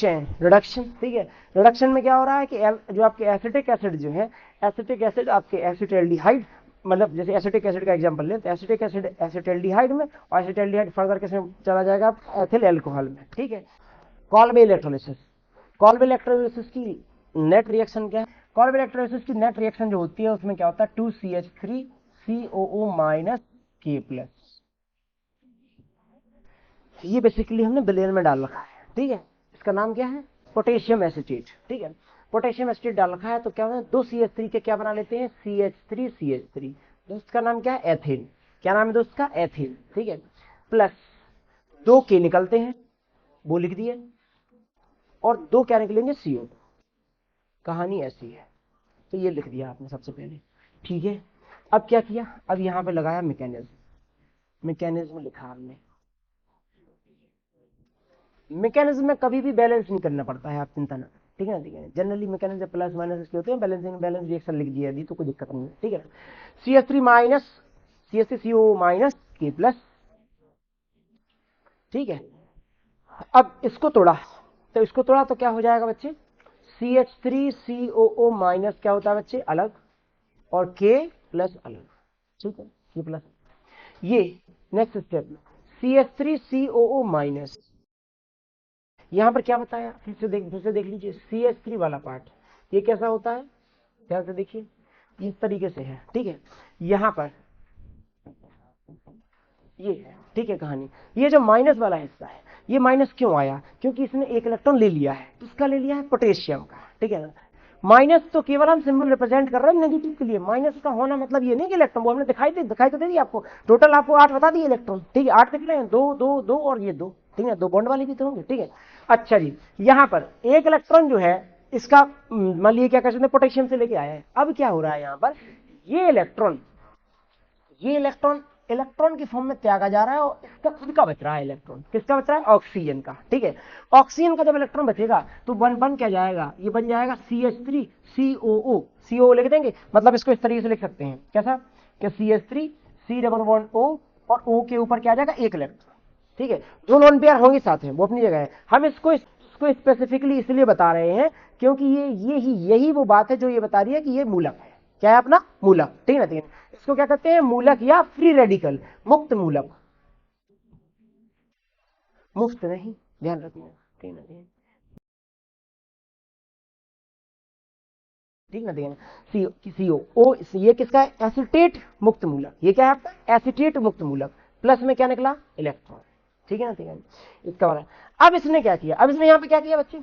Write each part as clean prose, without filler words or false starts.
Chain reduction, ठीक है। Reduction में क्या हो रहा है कि जो आपके एसिटिक एसिड जो है, एसिटिक एसिड आपके एसिटाल्डिहाइड, मतलब जैसे एसिटिक एसिड का एग्जांपल लें तो एसिटिक एसिड एसिटाल्डिहाइड में, और एसिटाल्डिहाइड फर्दर किसमें चला जाएगा, एथिल अल्कोहल में, ठीक है। कॉल्बे इलेक्ट्रोलिसिस, कॉल्बे इलेक्ट्रोलिसिस की नेट रिएक्शन क्या है? कॉल्बे इलेक्ट्रोलिसिस की नेट रिएक्शन जो होती है उसमें क्या होता है, 2CH3 COO minus K plus. ये बेसिकली हमने बिलियन में डाल रखा है, ठीक है। इसका नाम क्या है, पोटेशियम एसिटेट, ठीक है। पोटेशियम एसिटेट डाल रखा है तो क्या होता है, 2CH3 के क्या बना लेते हैं, CH3 दोस्त का नाम क्या है, एथिल। क्या नाम है दोस्त का, एथिल, ठीक है। प्लस 2 K निकलते हैं, वो लिख दिए, और 2 क्या निकलेंगे, CO। कहानी ऐसी है, तो ये लिख दिया आपने सबसे पहले, ठीक है। अब क्या किया, अब यहां पे लगाया मैकेनिज्म, मैकेनिज्म लिखा हमने। मैकेनिज्म में कभी भी बैलेंस नहीं करना पड़ता है, आप चिंता ना, ठीक है ना, ठीक है। जनरली मैकेनिज्म प्लस माइनस इसके होते हैं, बैलेंसिंग बैलेंस रिएक्शन लिख दिया यदि तो कोई दिक्कत नहीं है, ठीक है। CH3 minus CH3CO minus K plus, ठीक है। अब इसको तोड़ा, तो इसको तोड़ा तो क्या हो जाएगा बच्चे, CH3COO माइनस क्या होता है बच्चे, अलग, और K प्लस अलग, ठीक है। K प्लस, ये नेक्स्ट स्टेप में CH3COO माइनस, यहां पर क्या बताया, फिर से देख लीजिए, CH3 वाला पार्ट ये कैसा होता है, ध्यान से देखिए, इस तरीके से है, ठीक है। यहां पर ये है, ठीक है कहानी। ये जो माइनस वाला हिस्सा है, ये माइनस क्यों आया, क्योंकि इसने एक इलेक्ट्रॉन ले लिया है, किसका ले लिया है, पोटेशियम का, ठीक है ना। माइनस तो केवल हम सिंबल रिप्रेजेंट कर रहे हैं नेगेटिव के लिए, माइनस का होना मतलब ये नहीं कि इलेक्ट्रॉन, वो हमने दिखाई तो दे दी आपको, टोटल आपको 8 बता दिए इलेक्ट्रॉन, ठीक है। 8 निकले हैं, 2 2 2 और ये 2, ठीक है, 2 बॉन्ड वाले भी तो होंगे, ठीक है। अच्छा जी, यहां पर एक इलेक्ट्रॉन जो है इसका मान लीजिए क्या कर सकते हैं, पोटेशियम से लेके आया है। अब क्या हो रहा है यहां पर, ये इलेक्ट्रॉन इलेक्ट्रॉन की फॉर्म में त्यागा जा रहा है, और इसका खुद का बच रहा है इलेक्ट्रॉन, किसका बच रहा है, ऑक्सीजन का, ठीक है। ऑक्सीजन का जब इलेक्ट्रॉन बचेगा तो बन क्या जाएगा, ये बन जाएगा CH3COO, CO लिख देंगे, मतलब इसको इस तरीके से लिख सकते हैं, कैसा कि CH3 C++O, और O के ऊपर क्या आ जाएगा, एक इलेक्ट्रॉन, ठीक है। दो लोन पेयर होंगे साथ में, वो अपनी जगह है। हम इसको स्पेसिफिकली इसलिए बता रहे हैं क्योंकि यही वो बात है जो ये बता रही है कि ये मूलक है, क्या है अपना, मूलक, ठीक है ना, ठीक है। इसको क्या कहते हैं, मूलक या फ्री रेडिकल, मुक्त मूलक, मुफ्त नहीं, ध्यान रखना, ठीक है, ठीक ना, ठीक है। सीओ ओ, ये किसका है, एसिटेट मुक्त मूलक, ये क्या है आपका, एसिटेट मुक्त मूलक, प्लस में क्या निकला, इलेक्ट्रॉन, ठीक है ना, ठीक है। इसका वाला, अब इसने क्या किया, अब इसने यहाँ पे क्या किया बच्चे,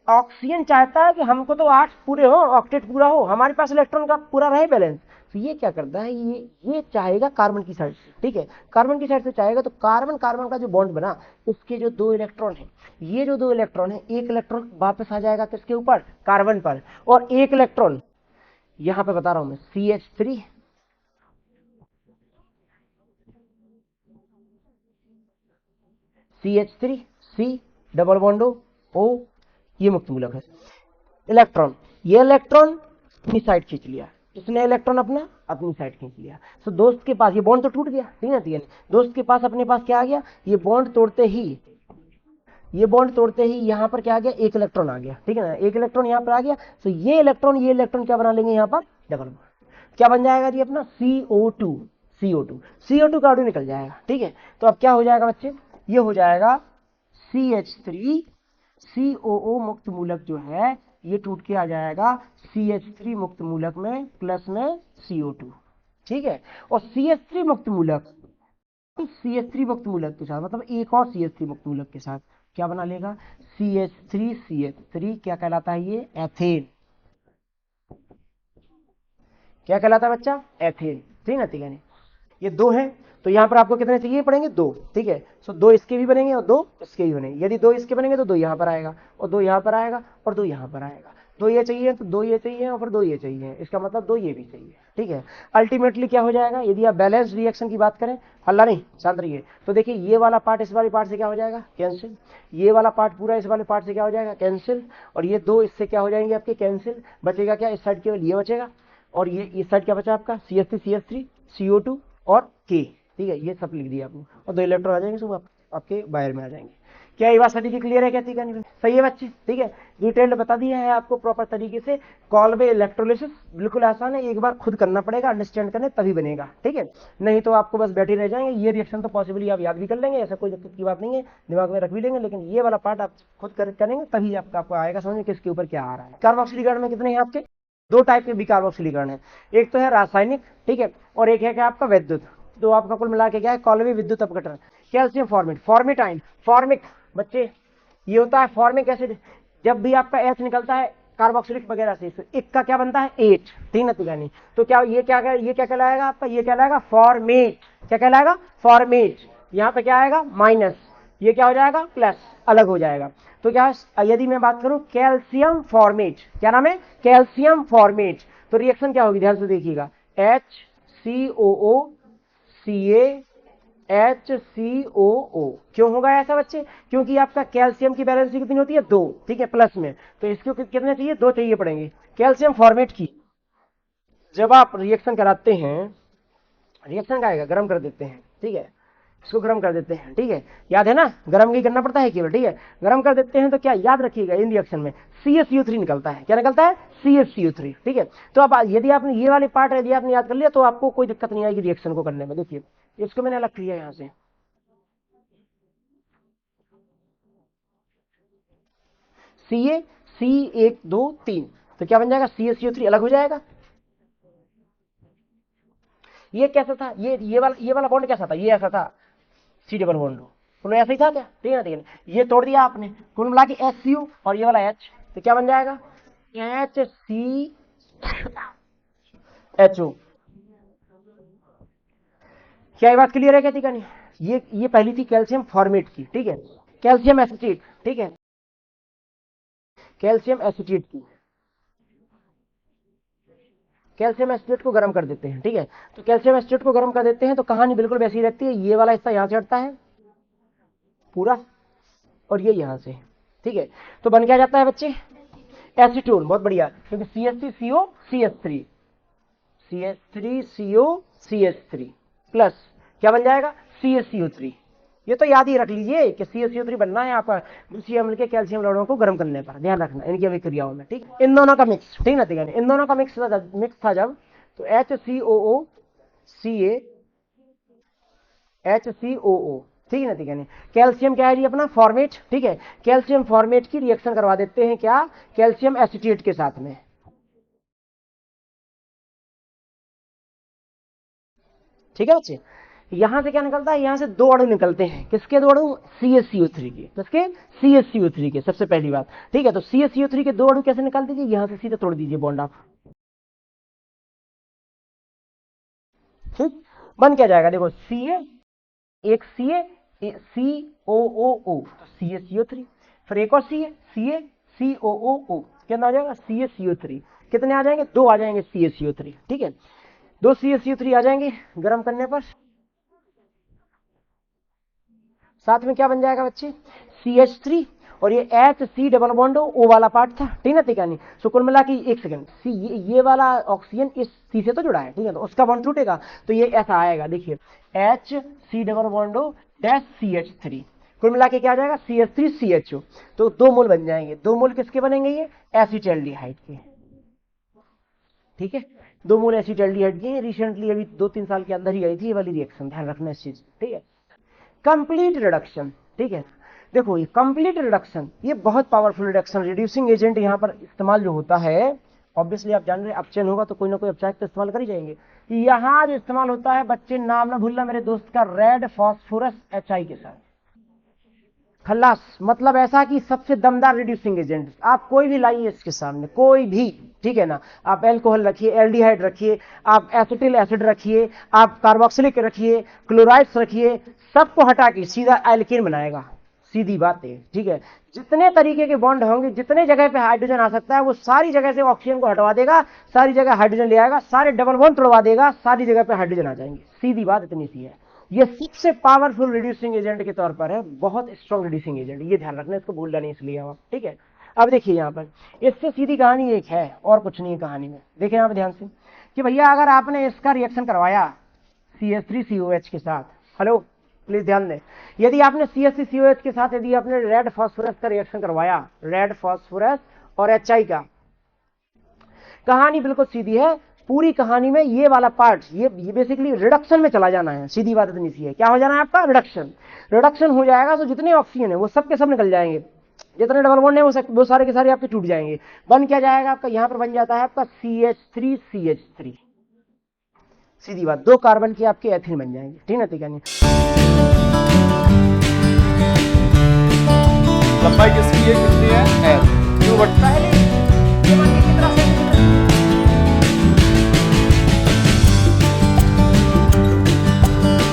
ऑक्सीजन चाहता है कि हमको तो 8 पूरे हो, ऑक्टेट पूरा हो, हमारे पास इलेक्ट्रॉन का पूरा रहे बैलेंस, तो ये क्या करता है, ये चाहेगा कार्बन की साइड से, ठीक है। कार्बन की साइड से चाहेगा तो कार्बन कार्बन का जो बॉन्ड बना, उसके जो 2 इलेक्ट्रॉन है, ये जो 2 इलेक्ट्रॉन है, एक इलेक्ट्रॉन वापस आ जाएगा किसके ऊपर, कार्बन पर, और एक इलेक्ट्रॉन यहां पे बता रहा हूं मैं, CH3 C double bond O, ये मुक्त मूलक है। इलेक्ट्रॉन, ये इलेक्ट्रॉन अपनी साइड खींच लिया, इसने इलेक्ट्रॉन अपनी साइड खींच लिया। तो दोस्त के पास ये बॉन्ड तो टूट गया, ठीक है, ठीक है। दोस्त के पास अपने पास क्या आ गया, ये बॉन्ड तोड़ते ही यहां पर क्या आ गया, एक इलेक्ट्रॉन आ गया, ठीक है ना, एक इलेक्ट्रॉन यहां पर आ गया। तो ये इलेक्ट्रॉन क्या बना लेंगे यहां पर, डबल बॉन्ड, क्या बन जाएगा जी अपना, CO2 का ऑर्डर निकल जाएगा, ठीक है। तो अब क्या हो जाएगा बच्चे, ये हो जाएगा CH3COO मुक्त मूलक जो है, ये टूट के आ जाएगा CH3 मुक्त मूलक में, प्लस में CO2, ठीक है। और CH3 मुक्त मूलक के साथ, मतलब एक और CH3 मुक्त मूलक के साथ क्या बना लेगा, CH3 क्या कहलाता है, ये एथेन, क्या कहलाता है बच्चा, एथेन, ठीक है, ठीक है। ये 2 है, तो यहां पर आपको कितने चाहिए पड़ेंगे, 2, ठीक है। सो 2 इसके भी बनेंगे और 2 इसके भी बनेंगे। यदि 2 इसके बनेंगे तो 2 यहां पर आएगा, और 2 यहां पर आएगा, और 2 यहां पर आएगा। 2 ये चाहिए तो 2 ये चाहिए, और फिर 2 ये चाहिए, इसका मतलब 2 ये भी चाहिए, ठीक है। अल्टीमेटली क्या हो जाएगा, यदि आप बैलेंस रिएक्शन की बात करें, हल्ला नहीं, शांत रहिए, तो देखिए ये वाला पार्ट इस वाले पार्ट से क्या हो जाएगा, कैंसिल, ये वाला पार्ट पूरा इस वाले पार्ट से क्या हो जाएगा, कैंसिल, और ये 2 इससे क्या हो जाएंगे आपके, कैंसिल, बचेगा क्या, इस साइड केवल ये बचेगा, और ये इस साइड क्या बचा आपका, CH3 CO2 और K, ठीक है, ये सब लिख दिया आपने, और 2 इलेक्ट्रॉन आ जाएंगे सब आपके बाहर में आ जाएंगे। क्या ये बात सभी क्लियर है? कहती नहीं? सही है बच्चे, ठीक है। डिटेल्ड बता दिया है आपको प्रॉपर तरीके से। कॉल्वे इलेक्ट्रोलिसिस बिल्कुल आसान है, एक बार खुद करना पड़ेगा, अंडरस्टैंड करने तभी बनेगा, ठीक है। नहीं तो आपको बस बैठे रह जाएंगे। ये रिएक्शन तो पॉसिबली आप याद भी कर लेंगे, ऐसा कोई दिक्कत की बात नहीं है, दिमाग में रख भी लेंगे, लेकिन ये वाला पार्ट आप खुद करेंगे तभी आपको आएगा समझ में किसके ऊपर क्या आ रहा है। कार्बोक्सिलीकरण में कितने हैं आपके? दो टाइप के बिकार्बोक्सिलीकरण है, एक तो है रासायनिक, ठीक है, और एक है क्या आपका वैद्युत। तो आपका कुल मिला के क्या है? कॉल्वे विद्युत अपघटन। कैल्शियम फॉर्मेट, फॉर्मेटाइन, फॉर्मिक बच्चे ये होता है फॉर्मिक एसिड। जब भी आपका एच निकलता है कार्बोक्सिलिक वगैरह से, एक का क्या बनता है? एच, ठीक ना? नहीं तो क्या ये क्या कहलाएगा आपका? ये कहलाएगा फॉर्मेट। क्या कहलाएगा? फॉर्मेट। यहाँ पे क्या आएगा? माइनस, ये क्या हो जाएगा? प्लस, अलग हो जाएगा। तो क्या यदि मैं बात करूं कैल्शियम फॉर्मेट, क्या नाम है? Calcium formate. तो रिएक्शन क्या होगी? ध्यान से देखिएगा, HCOO CaHCOO। क्यों होगा ऐसा बच्चे? क्योंकि आपका कैल्शियम की वैलेंसी कितनी होती है? 2, ठीक है, प्लस में। तो इसको कितने चाहिए? 2 चाहिए पड़ेंगे कैल्शियम फॉर्मेट की। जब आप रिएक्शन कराते हैं, रिएक्शन का आएगा, गर्म कर देते हैं, ठीक है, इसको गर्म कर देते हैं, ठीक है, याद है ना? गर्म नहीं करना पड़ता है केवल, ठीक है, गर्म कर देते हैं। तो क्या याद रखिएगा, इन रिएक्शन में CaCO3 निकलता है। क्या निकलता है? CaCO3, ठीक है। तो अब यदि आपने ये वाले पार्ट यदि आपने याद कर लिया तो आपको कोई दिक्कत नहीं आएगी रिएक्शन को करने में। देखिए इसको मैंने अलग किया यहां से, C1 2 3, तो क्या बन जाएगा? CaCO3 अलग हो जाएगा। ये कैसा था? ये वाला बॉन्ड कैसा था? ये ऐसा था, C डबल बॉन्ड, कुल ऐसा ही था क्या? ठीक है ना? ठीक है, ये तोड़ दिया आपने, कुल मिला के HCO और ये वाला H, तो क्या बन जाएगा? HCHO। क्या ये बात क्लियर है? कहती का नहीं? ये पहली थी कैल्शियम फॉर्मेट की, ठीक है, कैल्शियम एसिटेट, ठीक है, कैल्शियम एसिटेट की। कैल्शियम एसिटेट को गर्म कर देते हैं, ठीक है। तो कैल्शियम एसिटेट को गर्म कर देते हैं तो कहानी बिल्कुल वैसी रहती है। ये वाला हिस्सा यहां से हटता है पूरा, और ये यहां से, ठीक है। तो बन क्या जाता है बच्चे? एसीटोन। बहुत बढ़िया, क्योंकि CH3CO CH3, CH3CO CH3 plus क्या बन जाएगा? CaCO3। ये तो याद ही रख लीजिए कि CaCO3 बनना है आपका दूसरी अम्ल के कैल्शियम लवणों को गर्म करने पर, ध्यान रखना इनकी अभिक्रियाओं में, ठीक। इन दोनों का मिक्स, ठीक ना? ठीक है, इन दोनों का मिक्स था जब, तो HCOO HCOO, ठीक है ना? ठीक है, कैल्शियम क्या है जी अपना? फॉर्मेट, ठीक है। कैल्शियम फॉर्मेट की रिएक्शन करवा देते हैं क्या? कैल्शियम एसिटेट के साथ में, ठीक है बच्चे। यहां से क्या निकलता है? यहां से 2 अणु निकलते हैं। किसके 2 अणु? CaCO3 के। किसके? CaCO3 के, सबसे पहली बात, ठीक है। तो CaCO3 के 2 अणु कैसे निकाल दीजिए? यहां से सीधे तोड़ दीजिए बॉन्ड आप, ठीक। बन क्या जाएगा? देखो Ca, एक Ca COOO, तो CaCO3, फिर एक और CaCOOO, कितना आ जाएगा? CaCO3। कितने आ जाएंगे? 2 आ जाएंगे CaCO3, ठीक है। 2 CaCO3 आ जाएंगे गर्म करने पर, साथ में क्या बन जाएगा बच्चे? CH3, और ये HC डबल बॉन्ड O वाला पार्ट था, ठीक है, ठीक है नहीं? सो कुल मिला के एक सेकंड, ये वाला ऑक्सीजन इस C से तो जुड़ा है, ठीक है, तो उसका बॉन्ड टूटेगा तो ये ऐसा आएगा, देखिए HC double bond O dash CH3, कुल मिला के क्या आ जाएगा? CH3CHO। तो 2 मोल बन जाएंगे। 2 मोल किसके बनेंगे? ये एसिटाल्डिहाइड के, ठीक है। 2 मोल एसिटाल्डिहाइड के। रिसेंटली अभी 2-3 साल के अंदर ही आई थी ये वाली रिएक्शन, ध्यान रखना इस चीज, ठीक है। कंप्लीट रिडक्शन, ठीक है। देखो ये कंप्लीट रिडक्शन, ये बहुत पावरफुल रिडक्शन रिड्यूसिंग एजेंट यहाँ पर इस्तेमाल जो होता है, ऑब्वियसली आप जान रहे हैं अपचयन होगा तो कोई ना कोई अपचायक तो इस्तेमाल कर ही जाएंगे। यहाँ जो इस्तेमाल होता है बच्चे, नाम ना भूलना मेरे दोस्त का, रेड फॉस्फोरस HI के साथ। खल्लास मतलब ऐसा कि सबसे दमदार रिड्यूसिंग एजेंट आप कोई भी लाइए इसके सामने, कोई भी, ठीक है ना। आप एल्कोहल रखिए, एल्डिहाइड रखिए, आप एसिटिल एसिड रखिए, आप कार्बोक्सिलिक रखिए, क्लोराइड्स रखिए, सबको हटा के सीधा एल्केन बनाएगा, सीधी बात है, ठीक है। जितने तरीके के बॉन्ड होंगे, जितने जगह पे हाइड्रोजन आ सकता है, वो सारी जगह से ऑक्सीजन को हटवा देगा, सारी जगह हाइड्रोजन ले आएगा, सारे डबल बॉन्ड तोड़वा देगा, सारी जगह पे हाइड्रोजन आ जाएंगे, सीधी बात इतनी सी है। ये सबसे पावरफुल रिड्यूसिंग एजेंट के तौर पर है, बहुत स्ट्रॉन्ग रिड्यूसिंग एजेंट, ये ध्यान रखना, इसको भूलना नहीं इसलिए आप, ठीक है। अब देखिए यहाँ पर इससे सीधी कहानी एक है और कुछ नहीं है कहानी में। देखिए यहाँ पर ध्यान से कि भैया अगर आपने इसका रिएक्शन करवाया CH3COH के साथ, हेलो, प्लीज ध्यान दें। यदि आपने CH3COH के साथ यदि आपने रेड फास्फोरस का रिएक्शन करवाया, रेड फास्फोरस और HI का, कहानी बिल्कुल सीधी है। पूरी कहानी में ये वाला पार्ट, ये बेसिकली रिडक्शन में चला जाना है। सीधी बात इतनी सी है, क्या हो जाना है आपका, रिडक्शन। रिडक्शन हो जाएगा तो जितने ऑक्सीजन है वो सब के सब निकल जाएंगे, जितने डबल बॉन्ड है वो सारे के सारे आपके टूट जाएंगे। बन क्या जाएगा आपका, यहां पर बन जाता है आपका CH3CH3। सीधी बात, 2 कार्बन की आपके एथिन बन जाएंगे, ठीक है। ठीक है, लंबाई किसकी है, कितनी है, L। क्यों बढ़ता है?